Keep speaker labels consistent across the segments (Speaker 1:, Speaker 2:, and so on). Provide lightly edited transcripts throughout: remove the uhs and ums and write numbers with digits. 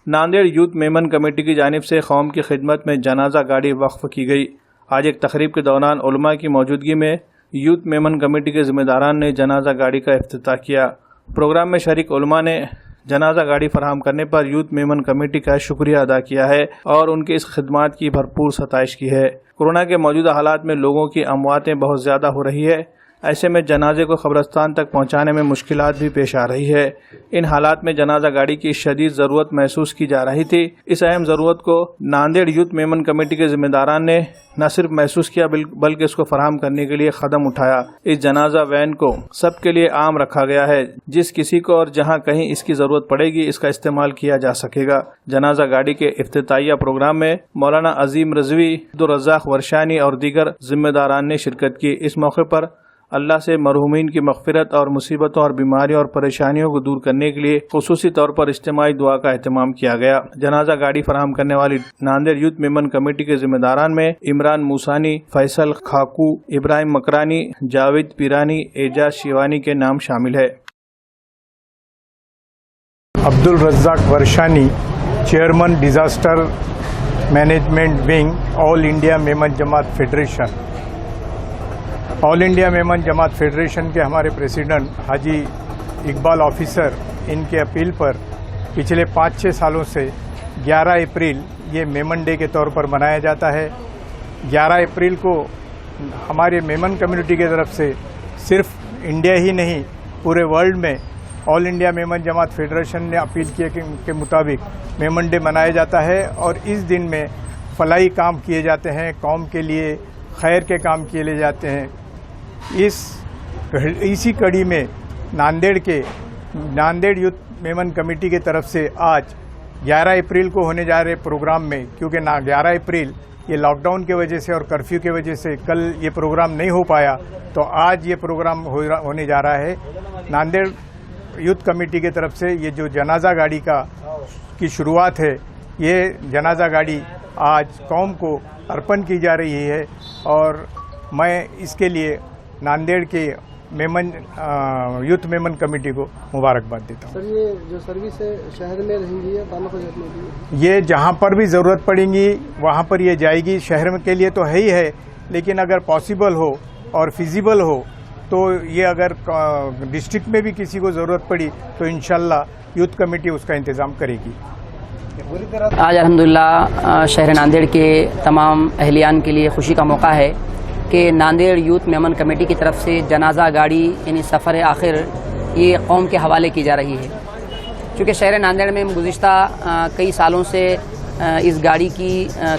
Speaker 1: Nanded youth Memon committee की जानिब से कौम की खिदमत में जनाजा गाड़ी वक्फ की गई। आज एक तकरीब के दौरान उलमा की मौजूदगी में यूथ मेमन कमेटी के जिम्मेदारान ने जनाजा गाड़ी का इफ्तिताह किया। प्रोग्राम में शरीक उलमा ने जनाजा गाड़ी फराहम करने पर यूथ मेमन कमेटी का शुक्रिया अदा किया है और उनकी इस खिदमत की भरपूर सताइश की है। कोरोना के मौजूदा हालात में लोगों की अमवातें बहुत ज़्यादा हो रही है, ऐसे में जनाजे को कब्रिस्तान तक पहुंचाने में मुश्किलात भी पेश आ रही है। इन हालात में जनाजा गाड़ी की शदीद ज़रूरत महसूस की जा रही थी। इस अहम ज़रूरत को नांदेड़ यूथ मेमन कमेटी के जिम्मेदारान ने न सिर्फ महसूस किया बल्कि इसको फराहम करने के लिए कदम उठाया। इस जनाजा वैन को सबके लिए आम रखा गया है। जिस किसी को और जहां कहीं इसकी ज़रूरत पड़ेगी इसका इस्तेमाल किया जा सकेगा। जनाजा गाड़ी के इफ्तिताहिया प्रोग्राम में मौलाना अजीम रजवी, अब्दुल रज़ाक वर्शानी और दीगर जिम्मेदारान ने शिरकत की। इस मौके पर अल्लाह से मरहूमीन की मग़फ़िरत और मुसीबतों और बीमारियों और परेशानियों को दूर करने के लिए ख़ुसूसी तौर पर इज्तिमाई दुआ का एहतमाम किया गया। जनाजा गाड़ी फराहम करने वाली नांदेड़ यूथ मेमन कमेटी के जिम्मेदारान में इमरान मूसानी, फैसल खाकू, इब्राहिम मकरानी, जावेद पीरानी, एजाज शिवानी के नाम शामिल है।
Speaker 2: Abdul Razak Varshani, chairman disaster management wing, all India Memon Jamaat federation. All India Memon Jamaat federation के हमारे प्रेसिडेंट हाजी इकबाल ऑफिसर, इनके अपील पर पिछले 5-6 सालों से 11 अप्रैल ये मेमन डे के तौर पर मनाया जाता है। 11 अप्रैल को हमारे मेमन कम्युनिटी की तरफ से सिर्फ इंडिया ही नहीं पूरे वर्ल्ड में all India Memon Jamaat federation ने अपील किए के मुताबिक मेमन डे मनाया जाता है और इस दिन में फलाही काम किए जाते हैं, कौम के लिए खैर के काम किए जाते हैं। इसी कड़ी में नांदेड़ यूथ मेमन कमेटी की तरफ से आज 11 अप्रैल को होने जा रहे प्रोग्राम में, क्योंकि 11 अप्रैल ये लॉकडाउन की वजह से और कर्फ्यू की वजह से कल ये प्रोग्राम नहीं हो पाया, तो आज ये प्रोग्राम होने जा रहा है। नांदेड़ यूथ कमेटी की तरफ से ये जो जनाजा गाड़ी की शुरुआत है, ये जनाजा गाड़ी आज कौम को अर्पण की जा रही है और मैं इसके लिए नांदेड़ के यूथ मेमन कमेटी को मुबारकबाद देता हूँ।
Speaker 3: सर, ये जो सर्विस है शहर में रहेंगी या तालुका में?
Speaker 2: ये जहाँ पर भी ज़रूरत पड़ेगी वहाँ पर ये जाएगी। शहर के लिए तो है ही है, लेकिन अगर पॉसिबल हो और फिजिबल हो तो ये अगर डिस्ट्रिक्ट में भी किसी को ज़रूरत पड़ी तो इंशाल्लाह यूथ कमेटी उसका इंतज़ाम करेगी।
Speaker 4: आज अल्हम्दुलिल्लाह शहर नांदेड़ के तमाम अहलियान के लिए खुशी का मौका है कि नांदेड़ यूथ मेमन कमेटी की तरफ से जनाजा गाड़ी यानी सफ़र आखिर ये कौम के हवाले की जा रही है। चूँकि शहर नांदेड़ में गुज़िश्ता कई सालों से इस गाड़ी की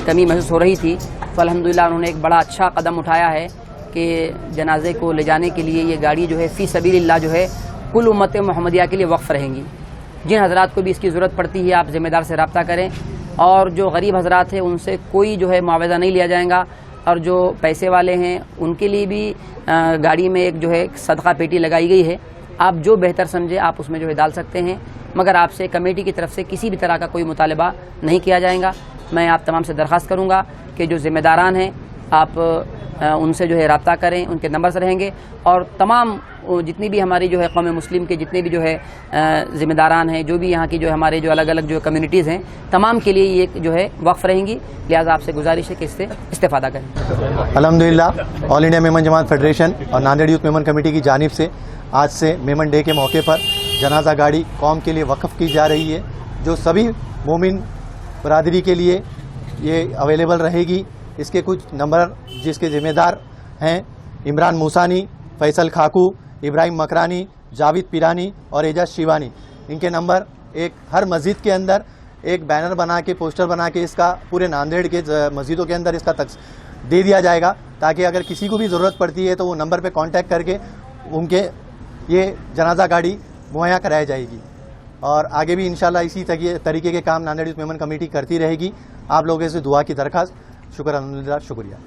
Speaker 4: कमी महसूस हो रही थी, तो अल्हम्दुलिल्लाह उन्होंने एक बड़ा अच्छा कदम उठाया है कि जनाजे को ले जाने के लिए ये गाड़ी जो है फ़ी सबीलिल्लाह जो है कुल उम्मत मोहम्मदिया के लिए वक्फ़ रहेंगी। जिन हज़रात को भी इसकी ज़रूरत पड़ती है आप ज़िम्मेदार से रब्ता करें और जो गरीब हज़रात हैं उनसे कोई जो है मुआवजा नहीं लिया जाएगा और जो पैसे वाले हैं उनके लिए भी गाड़ी में एक जो है सदका पेटी लगाई गई है। आप जो बेहतर समझे आप उसमें जो है डाल सकते हैं, मगर आपसे कमेटी की तरफ से किसी भी तरह का कोई मुतालबा नहीं किया जाएगा। मैं आप तमाम से दरख्वास्त करूँगा कि जो ज़िम्मेदारान हैं आप उनसे जो है रब्ता करें, उनके नंबर से रहेंगे और तमाम जितनी भी हमारी जो है कौम मुस्लिम के जितने भी जो है ज़िम्मेदारान हैं, जो भी यहाँ की जो हमारे जो अलग अलग जो कम्युनिटीज़ हैं, तमाम के लिए ये जो है वक्फ़ रहेंगी। लिहाजा आपसे गुजारिश है कि इससे इस्तेफ़ादा करें।
Speaker 5: अल्हम्दुलिल्लाह all India Memon Jamaat federation और नांदेड़ यूथ मेमन कमेटी की जानिब से आज से मेमन डे के मौके पर जनाजा गाड़ी कौम के लिए वक्फ़ की जा रही है, जो सभी मोमिन बरादरी के लिए ये अवेलेबल रहेगी। इसके कुछ नंबर जिसके ज़िम्मेदार हैं इमरान मूसानी, फैसल खाकू, इब्राहिम मकरानी, जावेद पीरानी और एजाज शिवानी। इनके नंबर एक हर मस्जिद के अंदर एक बैनर बना के, पोस्टर बना के इसका पूरे नांदेड़ के मस्जिदों के अंदर इसका दे दिया जाएगा, ताकि अगर किसी को भी ज़रूरत पड़ती है तो वो नंबर पे कांटेक्ट करके उनके ये जनाजा गाड़ी मुहैया कराई जाएगी। और आगे भी इंशाल्लाह इसी तरीके के काम नांदेड़ यूथ मेमन कमेटी करती रहेगी। आप लोगों से दुआ की दरख्वास्त। शुक्र, अल्हम्दुलिल्लाह, शुक्रिया।